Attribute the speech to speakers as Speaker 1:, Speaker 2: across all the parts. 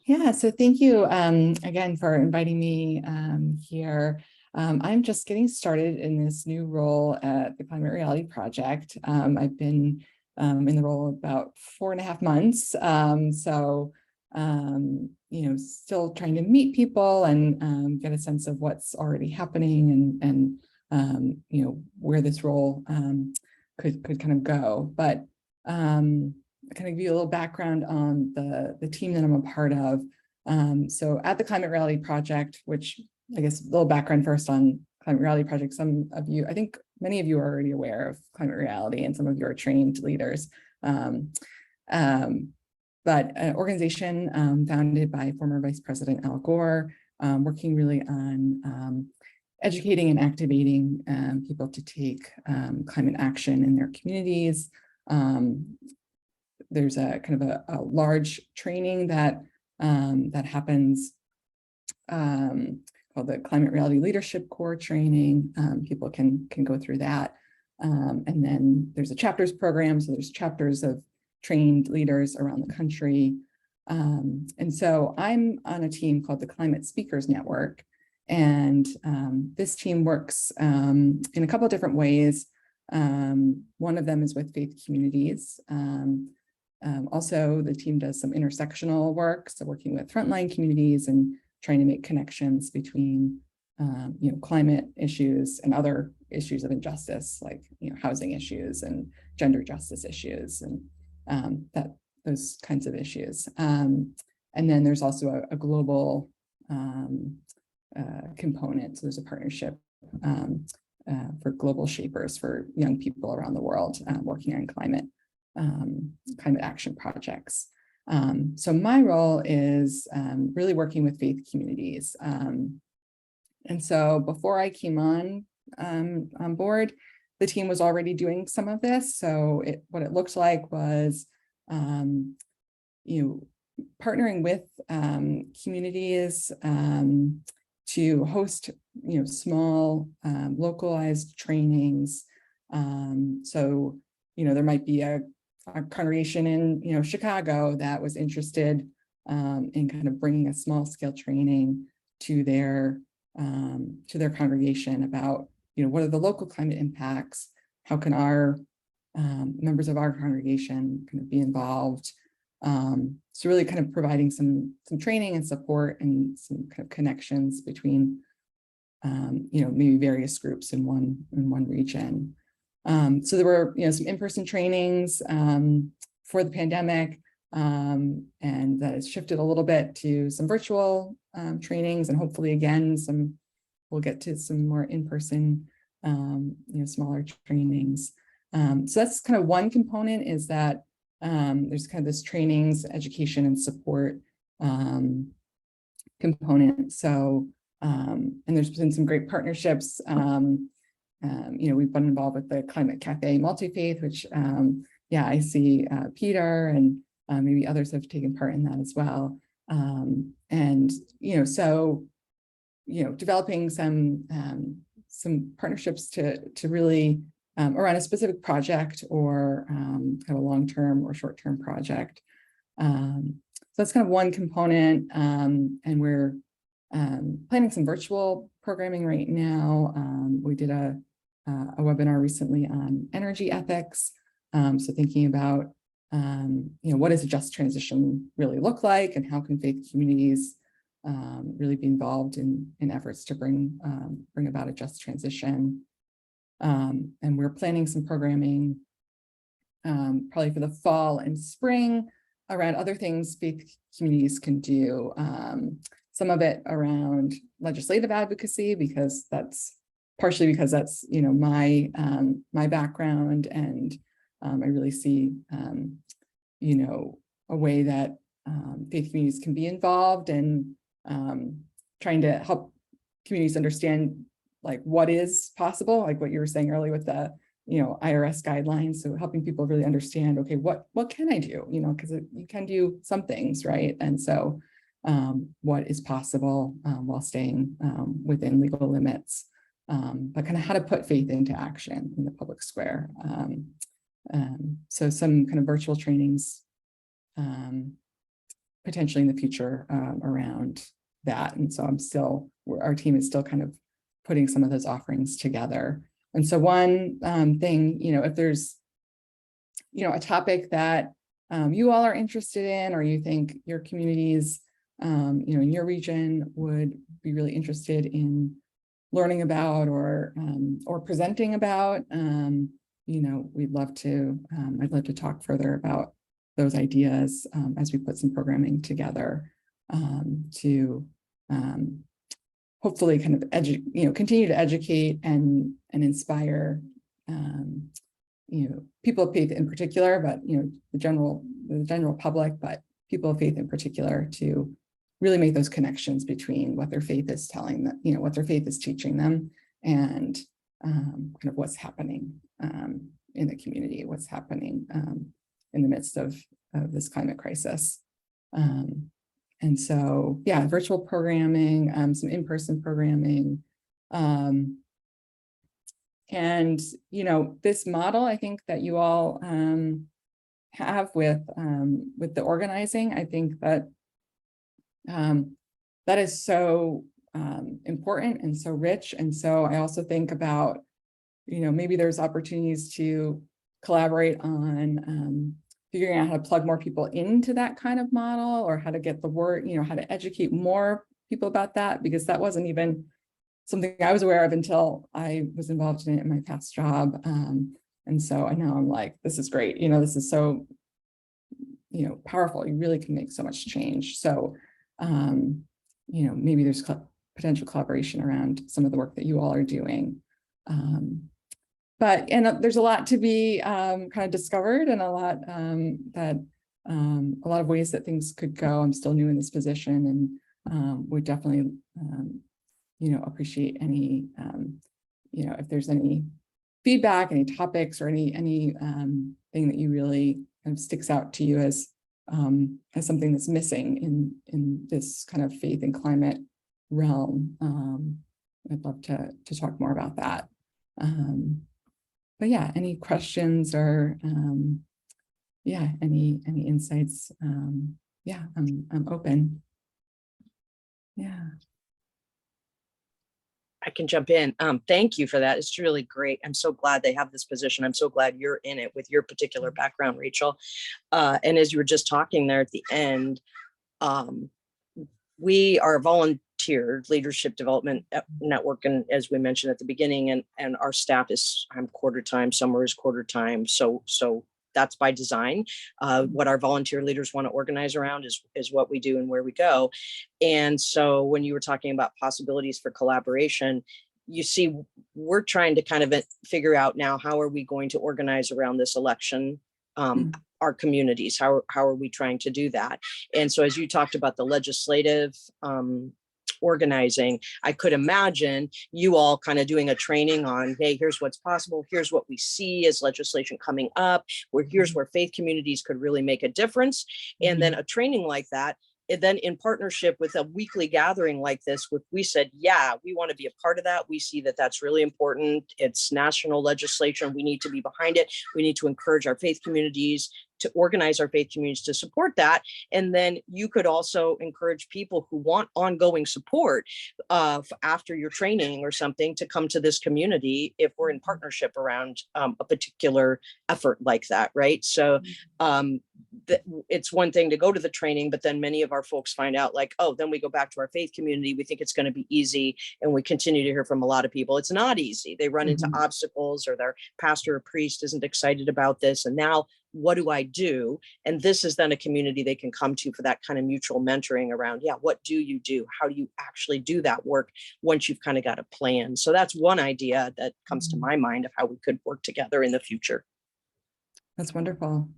Speaker 1: Yeah, so thank you again for inviting me here. I'm just getting started in this new role at the Climate Reality Project. I've been in the role about 4.5 months. Still trying to meet people and get a sense of what's already happening and where this role could kind of go. But kind of give you a little background on the team that I'm a part of. So at the Climate Reality Project, which I guess a little background first on Climate Reality Project, some of you, I think many of you are already aware of Climate Reality and some of you are trained leaders. But an organization founded by former Vice President Al Gore, working really on educating and activating people to take climate action in their communities. There's a kind of a large training that happens called the Climate Reality Leadership Core training. People can go through that. And then there's a chapters program. So there's chapters of trained leaders around the country. And so I'm on a team called the Climate Speakers Network. And this team works in a couple of different ways. One of them is with faith communities. Also, the team does some intersectional work, so working with frontline communities and trying to make connections between climate issues and other issues of injustice, like housing issues and gender justice issues and those kinds of issues. And then there's also a global component. So there's a partnership for global shapers for young people around the world working on climate action projects. So my role is really working with faith communities. And so before I came on board, the team was already doing some of this. So what it looked like was, partnering with communities to host, small localized trainings. So, there might be a congregation in, Chicago that was interested in kind of bringing a small scale training to their congregation about, what are the local climate impacts? How can our members of our congregation kind of be involved? So really kind of providing some training and support and some kind of connections between, maybe various groups in one region. So there were, some in-person trainings for the pandemic, and that has shifted a little bit to some virtual trainings, and hopefully again, we'll get to some more in-person, smaller trainings. So that's kind of one component, is that there's kind of this trainings, education, and support component. So, and there's been some great partnerships. We've been involved with the Climate Cafe Multi-Faith, which, I see Peter and maybe others have taken part in that as well. Developing some partnerships to really around a specific project or kind of a long-term or short-term project. So that's kind of one component, and we're planning some virtual programming right now. We did a webinar recently on energy ethics. So thinking about, what does a just transition really look like, and how can faith communities really be involved in efforts to bring about a just transition. And we're planning some programming probably for the fall and spring around other things faith communities can do. Some of it around legislative advocacy, because that's partially my background, and I really see a way that faith communities can be involved, and trying to help communities understand like what is possible, like what you were saying earlier with the IRS guidelines. So helping people really understand, okay, what can I do? Because you can do some things, right? And so what is possible while staying within legal limits, but kind of how to put faith into action in the public square. So some kind of virtual trainings potentially in the future around that. And so our team is still kind of putting some of those offerings together. And so one thing, if there's, a topic that you all are interested in, or you think your communities, in your region would be really interested in learning about or presenting about, we'd love to, I'd love to talk further about those ideas as we put some programming together to hopefully kind of continue to educate and inspire people of faith in particular, but the general public, but people of faith in particular, to really make those connections between what their faith is telling them, what their faith is teaching them, and kind of what's happening in the community, what's happening in the midst of this climate crisis. And so, yeah, virtual programming, some in-person programming. And, this model, I think, that you all have with the organizing, I think that that is so important and so rich. And so I also think about, maybe there's opportunities to collaborate on figuring out how to plug more people into that kind of model, or how to get the word, how to educate more people about that, because that wasn't even something I was aware of until I was involved in it in my past job. And so now I'm like, this is great. This is so, powerful. You really can make so much change. So, maybe there's potential collaboration around some of the work that you all are doing. But there's a lot to be kind of discovered, and a lot of ways that things could go. I'm still new in this position, and would definitely appreciate any if there's any feedback, any topics, or any thing that you really kind of sticks out to you as something that's missing in this kind of faith and climate realm. I'd love to talk more about that. But yeah, any questions or any insights? Yeah, I'm open. Yeah.
Speaker 2: I can jump in. Thank you for that. It's really great. I'm so glad they have this position. I'm so glad you're in it with your particular background, Rachel. And as you were just talking there at the end, we are a volunteer leadership development network. And as we mentioned at the beginning, and our staff is, I'm quarter time, summer is quarter time. So that's by design. What our volunteer leaders want to organize around is what we do and where we go. And so when you were talking about possibilities for collaboration, you see, we're trying to kind of figure out now, how are we going to organize around this election, our communities? How are we trying to do that? And so as you talked about the legislative organizing, I could imagine you all kind of doing a training on, hey, here's what's possible, here's what we see as legislation coming up, here's where faith communities could really make a difference. And then a training like that, and then in partnership with a weekly gathering like this, we said, yeah, we want to be a part of that. We see that that's really important. It's national legislation. We need to be behind it. We need to encourage our faith communities, to organize our faith communities to support that. And then you could also encourage people who want ongoing support after your training or something to come to this community if we're in partnership around a particular effort like that, right? So it's one thing to go to the training, but then many of our folks find out like, oh, then we go back to our faith community. We think it's going to be easy. And we continue to hear from a lot of people, it's not easy. They run into obstacles, or their pastor or priest isn't excited about this. And now what do I do? And this is then a community they can come to for that kind of mutual mentoring around, yeah, what do you do? How do you actually do that work once you've kind of got a plan? So that's one idea that comes to my mind of how we could work together in the future.
Speaker 1: That's wonderful.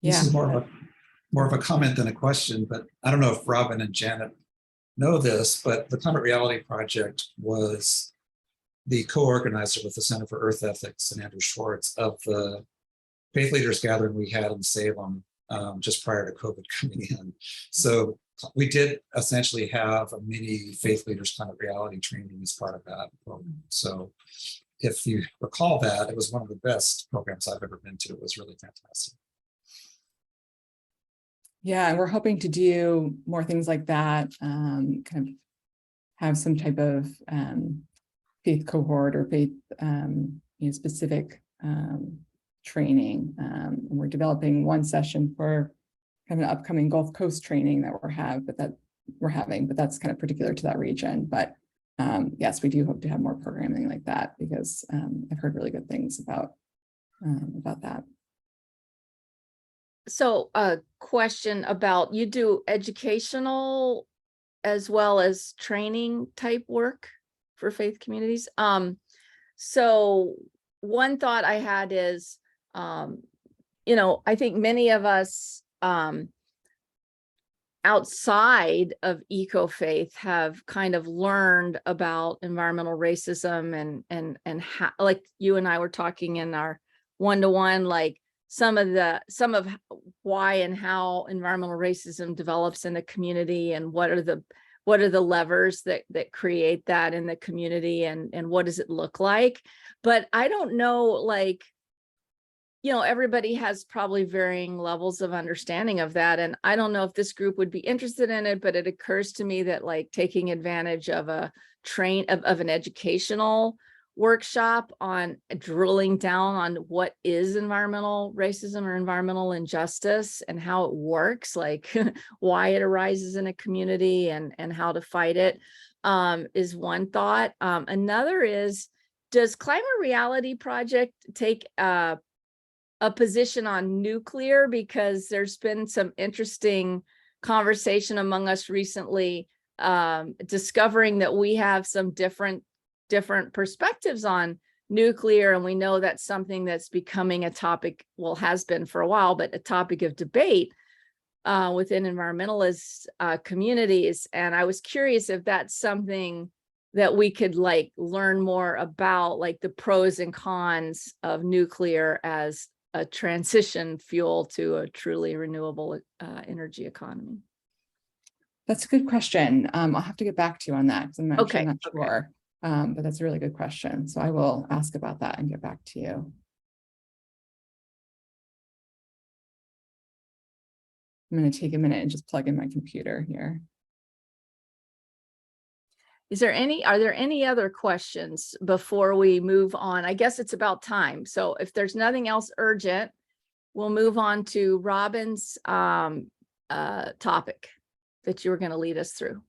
Speaker 3: This is more of a comment than a question, but I don't know if Robin and Janet know this, but the Climate Reality Project was the co-organizer with the Center for Earth Ethics and Andrew Schwartz of the faith leaders gathering we had in Salem just prior to COVID coming in. So we did essentially have a mini faith leaders climate reality training as part of that program. So if you recall that, it was one of the best programs I've ever been to. It was really fantastic.
Speaker 1: Yeah, and we're hoping to do more things like that, kind of have some type of faith cohort or faith specific training. And we're developing one session for kind of an upcoming Gulf Coast training that we're having, but that's kind of particular to that region. But yes, we do hope to have more programming like that, because I've heard really good things about that.
Speaker 4: So a question about, you do educational as well as training type work for faith communities. So one thought I had is, I think many of us outside of eco-faith have kind of learned about environmental racism and how, like you and I were talking in our one-to-one, like some of why and how environmental racism develops in the community, and what are the levers that create that in the community, and what does it look like. But I don't know, like, everybody has probably varying levels of understanding of that. And I don't know if this group would be interested in it, but it occurs to me that, like, taking advantage of an educational workshop on drilling down on what is environmental racism or environmental injustice and how it works, like why it arises in a community and how to fight it, is one thought. Another is, does Climate Reality Project take a position on nuclear? Because there's been some interesting conversation among us recently, discovering that we have some different perspectives on nuclear. And we know that's something that's becoming a topic, well, has been for a while, but a topic of debate within environmentalist communities. And I was curious if that's something that we could, like, learn more about, like the pros and cons of nuclear as a transition fuel to a truly renewable energy economy.
Speaker 1: That's a good question. I'll have to get back to you on that, because I'm actually not
Speaker 4: Okay.
Speaker 1: sure. But that's a really good question. So I will ask about that and get back to you. I'm going to take a minute and just plug in my computer here.
Speaker 4: Are there any other questions before we move on? I guess it's about time. So if there's nothing else urgent, we'll move on to Robin's topic that you were going to lead us through.